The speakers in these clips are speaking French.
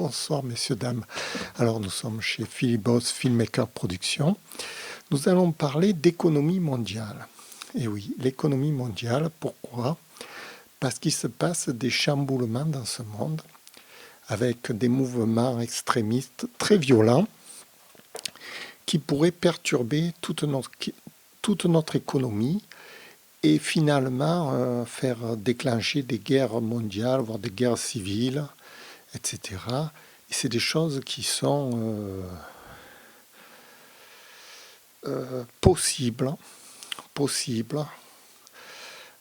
Bonsoir messieurs, dames. Alors nous sommes chez Philibos Filmmaker Productions. Nous allons parler d'économie mondiale. Et oui, l'économie mondiale, pourquoi? Parce qu'il se passe des chamboulements dans ce monde, avec des mouvements extrémistes très violents qui pourraient perturber toute notre économie et finalement faire déclencher des guerres mondiales, voire des guerres civiles, etc. Et c'est des choses qui sont possibles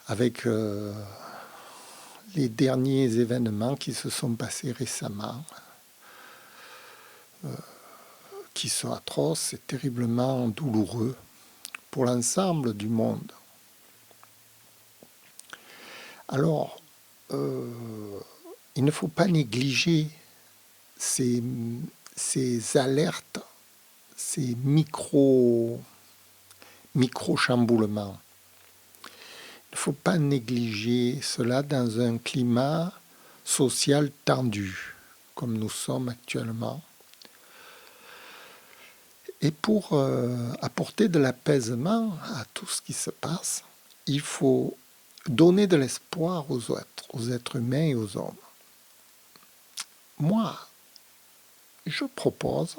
avec les derniers événements qui se sont passés récemment, qui sont atroces et terriblement douloureux pour l'ensemble du monde. Alors, il ne faut pas négliger ces alertes, ces micro-chamboulements. Il ne faut pas négliger cela dans un climat social tendu, comme nous sommes actuellement. Et pour apporter de l'apaisement à tout ce qui se passe, il faut donner de l'espoir aux êtres humains et aux hommes. Moi, je propose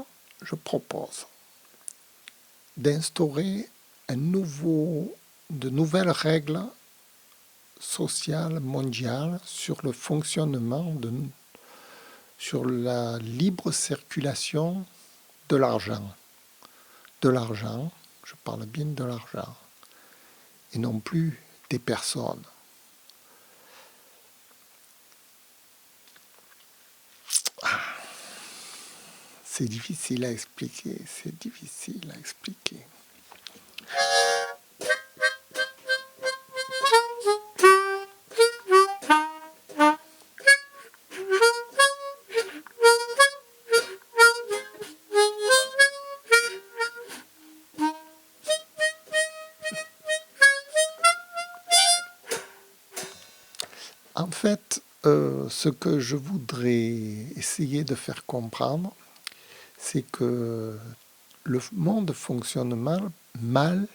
d'instaurer de nouvelles règles sociales mondiales sur le fonctionnement, sur la libre circulation de l'argent. De l'argent, je parle bien de l'argent, et non plus des personnes. C'est difficile à expliquer, En fait, ce que je voudrais essayer de faire comprendre, c'est que le monde fonctionne mal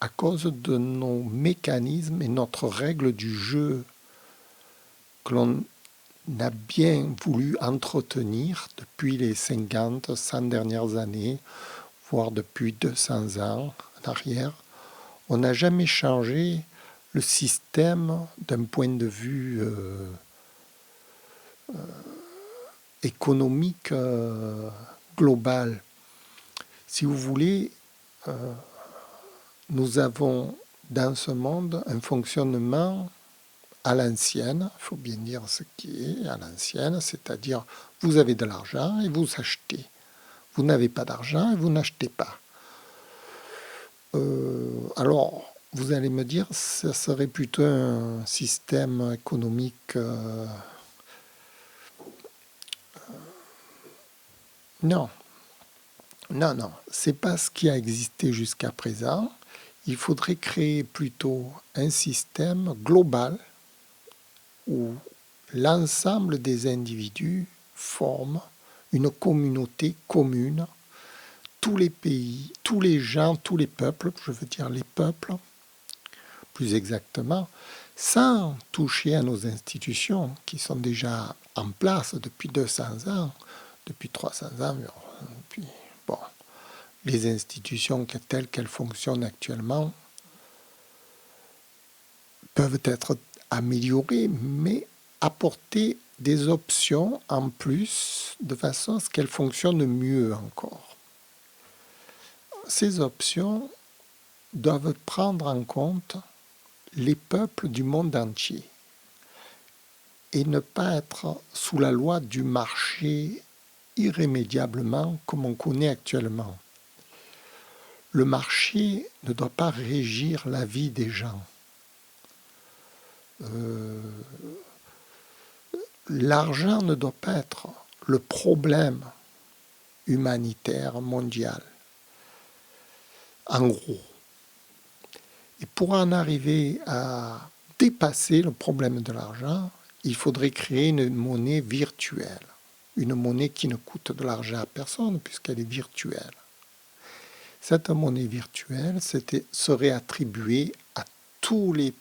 à cause de nos mécanismes et notre règle du jeu que l'on a bien voulu entretenir depuis les 50, 100 dernières années, voire depuis 200 ans en arrière. On n'a jamais changé le système d'un point de vue économique global. Si vous voulez, nous avons dans ce monde un fonctionnement à l'ancienne, il faut bien dire ce qui est à l'ancienne, c'est-à-dire vous avez de l'argent et vous achetez. Vous n'avez pas d'argent et vous n'achetez pas. Alors, vous allez me dire, ce serait plutôt un système économique... Non, c'est pas ce qui a existé jusqu'à présent. Il faudrait créer plutôt un système global où l'ensemble des individus forment une communauté commune, tous les pays, tous les gens, tous les peuples, je veux dire les peuples, plus exactement, sans toucher à nos institutions qui sont déjà en place depuis 200 ans, depuis 300 ans, puis, bon, les institutions telles qu'elles fonctionnent actuellement peuvent être améliorées, mais apporter des options en plus de façon à ce qu'elles fonctionnent mieux encore. Ces options doivent prendre en compte les peuples du monde entier et ne pas être sous la loi du marché irrémédiablement comme on connaît actuellement. Le marché ne doit pas régir la vie des gens. L'argent ne doit pas être le problème humanitaire mondial. En gros. Et pour en arriver à dépasser le problème de l'argent, il faudrait créer une monnaie virtuelle. une monnaie qui ne coûte de l'argent à personne puisqu'elle est virtuelle. Cette monnaie virtuelle serait attribuée à toute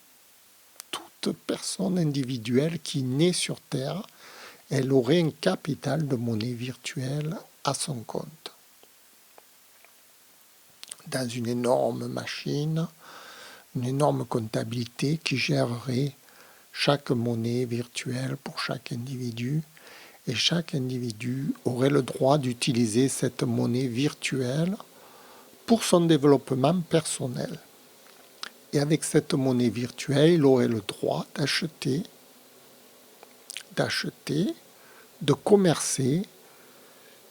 personne individuelle qui naît sur Terre. Elle aurait un capital de monnaie virtuelle à son compte. Dans une énorme machine, une énorme comptabilité qui gérerait chaque monnaie virtuelle pour chaque individu, et chaque individu aurait le droit d'utiliser cette monnaie virtuelle pour son développement personnel. Et avec cette monnaie virtuelle, il aurait le droit d'acheter, de commercer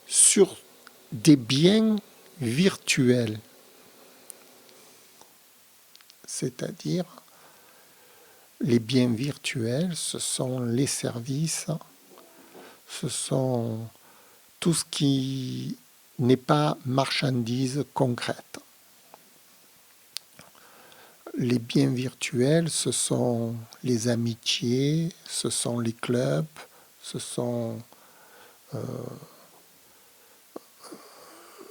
sur des biens virtuels. C'est-à-dire, les biens virtuels, ce sont les services, ce sont tout ce qui n'est pas marchandise concrète. Les biens virtuels, ce sont les amitiés, ce sont les clubs, ce sont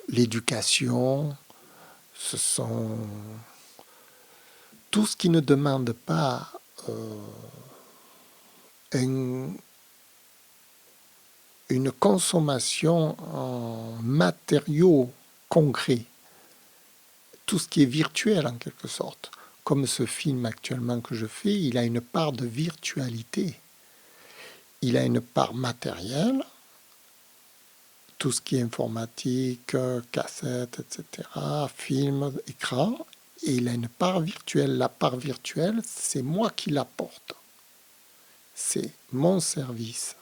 l'éducation, ce sont tout ce qui ne demande pas une consommation en matériaux concrets, tout ce qui est virtuel en quelque sorte. Comme ce film actuellement que je fais, il a une part de virtualité. Il a une part matérielle, tout ce qui est informatique, cassette, etc., film, écran, et il a une part virtuelle. La part virtuelle, c'est moi qui l'apporte. C'est mon service.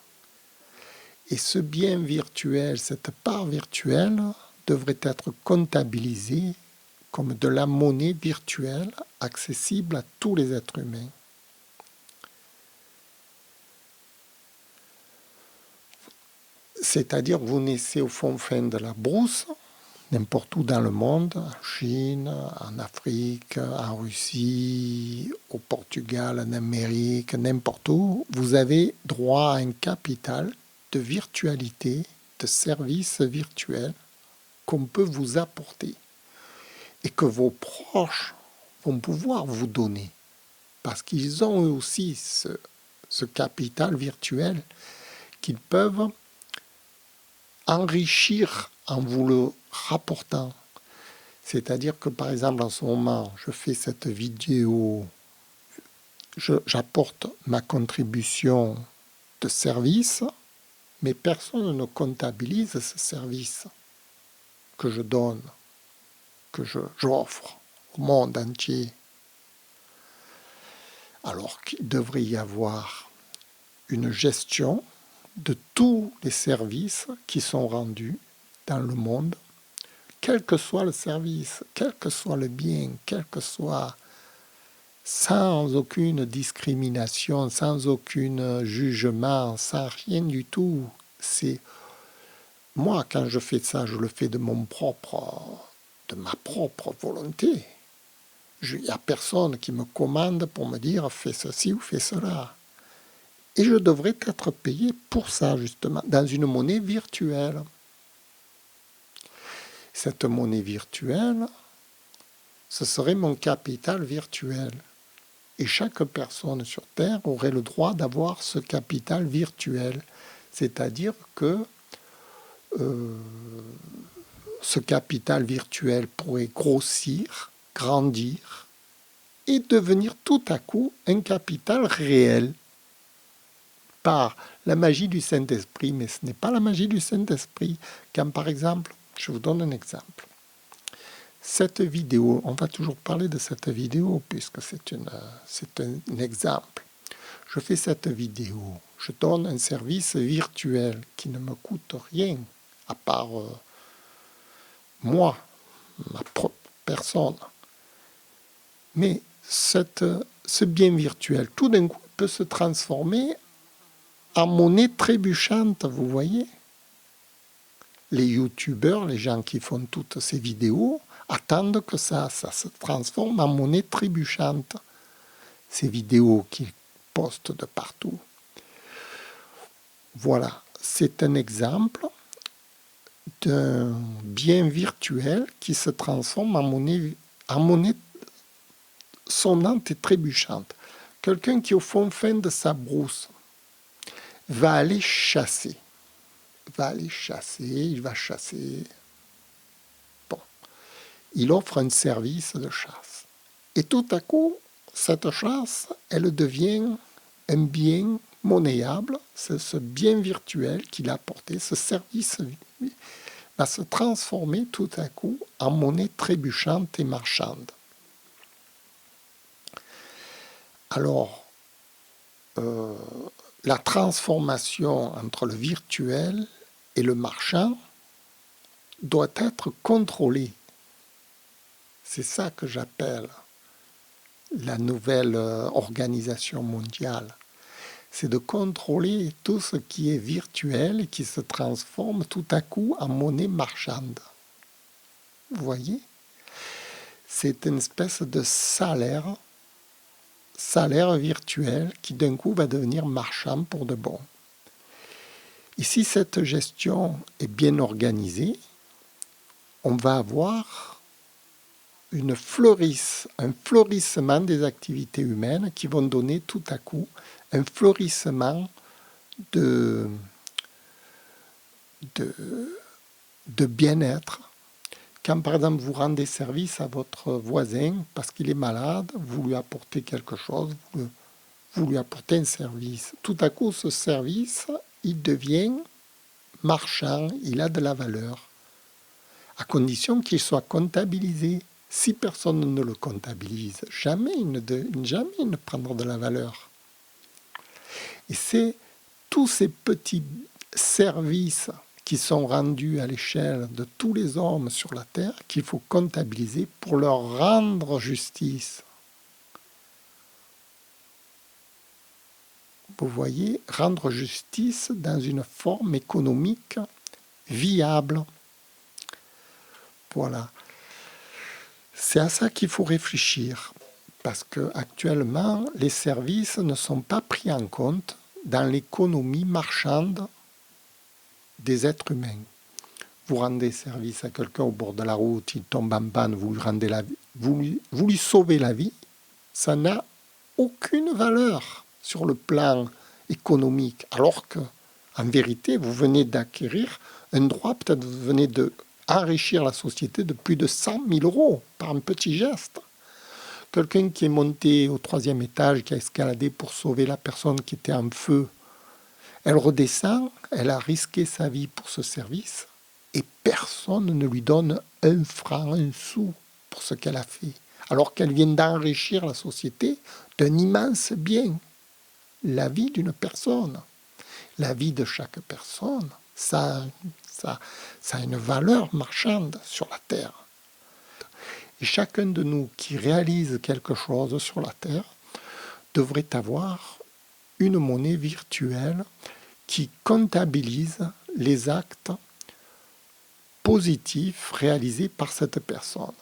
Et ce bien virtuel, cette part virtuelle, devrait être comptabilisée comme de la monnaie virtuelle accessible à tous les êtres humains. C'est-à-dire que vous naissez au fond de la brousse, n'importe où dans le monde, en Chine, en Afrique, en Russie, au Portugal, en Amérique, n'importe où, vous avez droit à un capital de virtualité, de services virtuels qu'on peut vous apporter et que vos proches vont pouvoir vous donner parce qu'ils ont eux aussi ce capital virtuel qu'ils peuvent enrichir en vous le rapportant. C'est-à-dire que par exemple en ce moment, je fais cette vidéo, j'apporte ma contribution de service, mais personne ne comptabilise ce service que je donne, que j'offre au monde entier. Alors qu'il devrait y avoir une gestion de tous les services qui sont rendus dans le monde, quel que soit le service, quel que soit le bien, quel que soit, sans aucune discrimination, sans aucun jugement, sans rien du tout. C'est moi, quand je fais ça, je le fais de ma propre volonté. Il n'y a personne qui me commande pour me dire fais ceci ou fais cela. Et je devrais être payé pour ça, justement, dans une monnaie virtuelle. Cette monnaie virtuelle, ce serait mon capital virtuel. Et chaque personne sur Terre aurait le droit d'avoir ce capital virtuel. C'est-à-dire que ce capital virtuel pourrait grossir, grandir, et devenir tout à coup un capital réel. Par la magie du Saint-Esprit, mais ce n'est pas la magie du Saint-Esprit. Quand par exemple, je vous donne un exemple. Cette vidéo, on va toujours parler de cette vidéo puisque c'est un exemple. Je fais cette vidéo, je donne un service virtuel qui ne me coûte rien à part moi, ma propre personne. Mais ce bien virtuel, tout d'un coup, peut se transformer en monnaie trébuchante, vous voyez. Les youtubeurs, les gens qui font toutes ces vidéos, attendent que ça se transforme en monnaie trébuchante. Ces vidéos qu'ils postent de partout. Voilà, c'est un exemple d'un bien virtuel qui se transforme en monnaie sonnante et trébuchante. Quelqu'un qui, au fond de sa brousse, va aller chasser. Il va chasser. Bon. Il offre un service de chasse. Et tout à coup, cette chasse, elle devient un bien monnayable. C'est ce bien virtuel qu'il a apporté, ce service va se transformer tout à coup en monnaie trébuchante et marchande. Alors, la transformation entre le virtuel et le marchand doit être contrôlée. C'est ça que j'appelle la nouvelle organisation mondiale. C'est de contrôler tout ce qui est virtuel et qui se transforme tout à coup en monnaie marchande. Vous voyez? C'est une espèce de salaire virtuel qui d'un coup va devenir marchand pour de bon. Et si cette gestion est bien organisée, on va avoir un fleurissement des activités humaines qui vont donner tout à coup un fleurissement de bien-être. Quand par exemple vous rendez service à votre voisin parce qu'il est malade, vous lui apportez quelque chose, vous lui apportez un service. Tout à coup, ce service, il devient marchand, il a de la valeur, à condition qu'il soit comptabilisé. Si personne ne le comptabilise, jamais il ne prendra de la valeur. Et c'est tous ces petits services qui sont rendus à l'échelle de tous les hommes sur la Terre qu'il faut comptabiliser pour leur rendre justice. Vous voyez, rendre justice dans une forme économique viable. Voilà. C'est à ça qu'il faut réfléchir, parce qu'actuellement, les services ne sont pas pris en compte dans l'économie marchande des êtres humains. Vous rendez service à quelqu'un au bord de la route, il tombe en panne, vous lui sauvez la vie, ça n'a aucune valeur sur le plan économique, alors que, en vérité, vous venez d'acquérir un droit, peut-être vous venez d'enrichir la société de plus de 100 000 euros par un petit geste. Quelqu'un qui est monté au 3e étage, qui a escaladé pour sauver la personne qui était en feu, elle redescend, elle a risqué sa vie pour ce service, et personne ne lui donne un franc, un sou pour ce qu'elle a fait, alors qu'elle vient d'enrichir la société d'un immense bien. La vie d'une personne, la vie de chaque personne, ça a une valeur marchande sur la Terre. Et chacun de nous qui réalise quelque chose sur la Terre devrait avoir une monnaie virtuelle qui comptabilise les actes positifs réalisés par cette personne.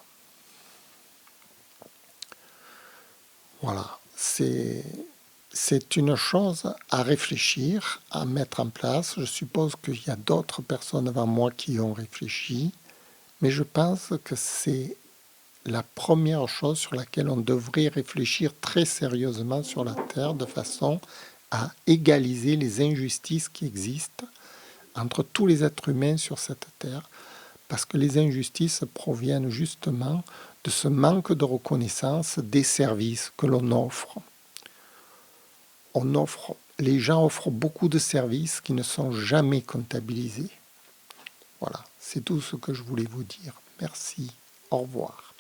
Voilà, c'est une chose à réfléchir, à mettre en place. Je suppose qu'il y a d'autres personnes avant moi qui ont réfléchi, mais je pense que c'est la première chose sur laquelle on devrait réfléchir très sérieusement sur la Terre, de façon à égaliser les injustices qui existent entre tous les êtres humains sur cette Terre, parce que les injustices proviennent justement de ce manque de reconnaissance des services que l'on offre. Les gens offrent beaucoup de services qui ne sont jamais comptabilisés. Voilà, c'est tout ce que je voulais vous dire. Merci, au revoir.